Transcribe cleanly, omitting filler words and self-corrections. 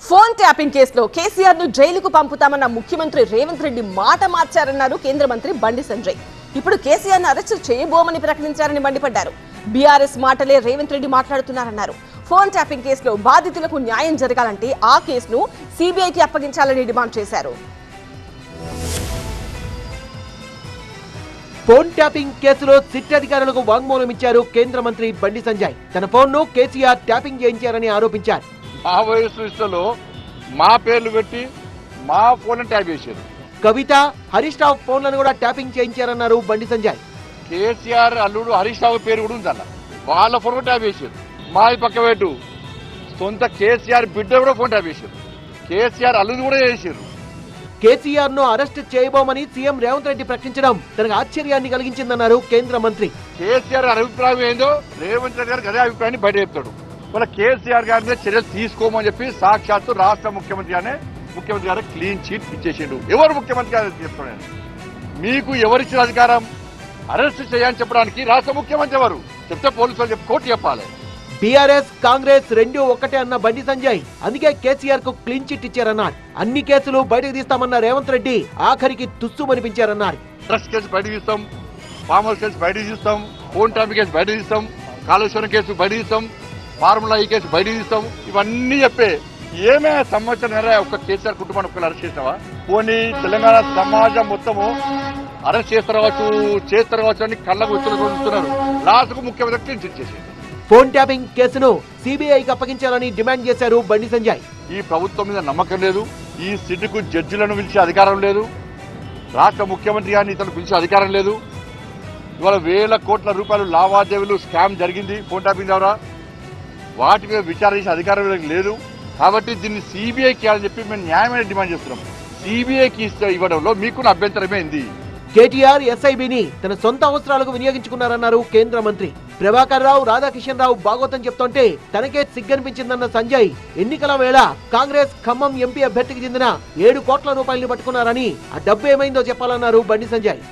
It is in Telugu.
ఫోన్ ట్యాపింగ్ కేసులో కేసీఆర్ ను జైలుకు పంపుతామన్న ముఖ్యమంత్రి రేవంత్ రెడ్డి మాట మార్చారన్నారు కేంద్ర మంత్రి బండి సంజయ్. ఇప్పుడు కేసీఆర్ ను అరెస్టు చేయబోమని ప్రకటించారని మండిపడ్డారు. బీఆర్ఎస్ మాటలే రేవంత్ రెడ్డి మాట్లాడుతున్నారన్నారు. ఫోన్ ట్యాపింగ్ కేసులో బాధితులకు న్యాయం జరగాలంటే ఆ కేసును సీబీఐకి అప్పగించాలని డిమాండ్ చేశారు. ఫోన్ ట్యాపింగ్ కేసులో సిట్ అధికారులకు వాంగ్మూలం ఇచ్చారు కేంద్ర మంత్రి బండి సంజయ్. తన ఫోన్ ను కేసీఆర్ ట్యాపింగ్ చేయించారని ఆరోపించారు. మా వయసు లిస్టులో మా పేర్లు పెట్టి మా ఫోన్ ట్యాప్ చేశారు. కవిత, హరీష్ రావు ఫోన్లను కూడా ట్యాపింగ్ చేయించారన్నారు బండి సంజయ్. కేసీఆర్ అల్లుడు హరీష్ రావు పేరు కూడా ఉందన్న, వాళ్ళ ఫోన్ కూడా ట్యాప్ చేశారు. మాది పక్క పెట్టు, సొంత కేసీఆర్ బిడ్డ కూడా ఫోన్ ట్యాప్ చేశారు. కేసీఆర్ అల్లుడు కూడా చేశారు. కేసీఆర్ ను అరెస్ట్ చేయబోమని సీఎం రేవంత్ రెడ్డి ప్రకటించడం తనకు ఆశ్చర్యాన్ని కలిగించిందన్నారు కేంద్ర మంత్రి. కేసీఆర్ అభిప్రాయం ఏందో రేవంత్ రెడ్డి గారికి అదే అభిప్రాయాన్ని బయట చెప్తాడు. వాళ్ళ కేసీఆర్ గారి మీద చర్యలు తీసుకోమని చెప్పి సాక్షాత్తు రాష్ట్ర ముఖ్యమంత్రి గారు క్లీన్ చీట్ ఇచ్చేసిండు. ఎవరు ముఖ్యమంత్రి గారు చెప్తున్నాడు? మీకు ఎవరిచ్చిన అధికారం అరెస్ట్ చేయాలని చెప్పడానికి? రాష్ట్ర ముఖ్యమంత్రి ఎవరు చెప్తే పోలీసులు చెప్పి కోర్టు చెప్పాలి. బీఆర్ఎస్, కాంగ్రెస్ రెండూ ఒక్కటే అన్న బండి సంజయ్ అందుకే కేసీఆర్ కు క్లీన్ చిట్ ఇచ్చారన్నారు. అన్ని కేసులు బయటకు తీస్తామన్న రేవంత్ రెడ్డి ఆఖరికి తుస్సుమనిపించారన్నారు. డ్రగ్స్ కేసు బయటకు తీస్తాం, ఫామ్ హౌస్ కేసు బయటకు తీస్తాం, ఫోన్ ట్యాపింగ్ కేసు బయటకు తీస్తాం, కాళేశ్వరం కేసు బయటకు తీస్తాం, ఫార్ములా ఈ కేసు బయటకు తీస్తాం, ఇవన్నీ చెప్పే ఏమే సంవత్సరం ఒక్క కేసీఆర్ కుటుంబాన్ని ఒక్కరు అరెస్ట్ చేసినావా? పోనీ తెలంగాణ సమాజం మొత్తము అరెస్ట్ చేస్తారు కావచ్చు అని కళ్ళకు వచ్చుతున్నారు. లాస్ట్కు ముఖ్యమంత్రి క్లీన్ చిట్ చేసేది. ఫోన్ ట్యాపింగ్ కేసును సీబీఐకి అప్పగించాలని డిమాండ్ చేశారు బండి సంజయ్. ఈ ప్రభుత్వం మీద నమ్మకం లేదు. ఈ సిట్కు జడ్జిలను పిలిచే అధికారం లేదు. రాష్ట్ర ముఖ్యమంత్రి గారిని ఇతను పిలిచే అధికారం లేదు. ఇవాళ వేల కోట్ల రూపాయలు లావాదేవీలు స్కామ్ జరిగింది ఫోన్ ట్యాపింగ్ ద్వారా. వాటి మీద విచారణ చేసే అధికారం లేదు. కాబట్టి దీన్ని సీబీఐకి ఇవ్వాలని చెప్పి మేము న్యాయమైన డిమాండ్ చేస్తున్నాం. సీబీఐకి ఇవ్వడంలో మీకున్న అభ్యంతరమేంది? కేటీఆర్ ఎస్ఐబిని తన సొంత అవసరాలకు వినియోగించుకున్నారన్నారు కేంద్ర మంత్రి. ప్రభాకర్ రావు, రాధాకిషన్ రావు భాగవతం చెప్తుంటే తనకే సిగ్గనిపించిందన్న సంజయ్ ఎన్నికల వేళ కాంగ్రెస్ ఖమ్మం ఎంపీ అభ్యర్థికి చెందిన 7 కోట్ల రూపాయలు పట్టుకున్నారని ఆ డబ్బు ఏమైందో చెప్పాలన్నారు బండి సంజయ్.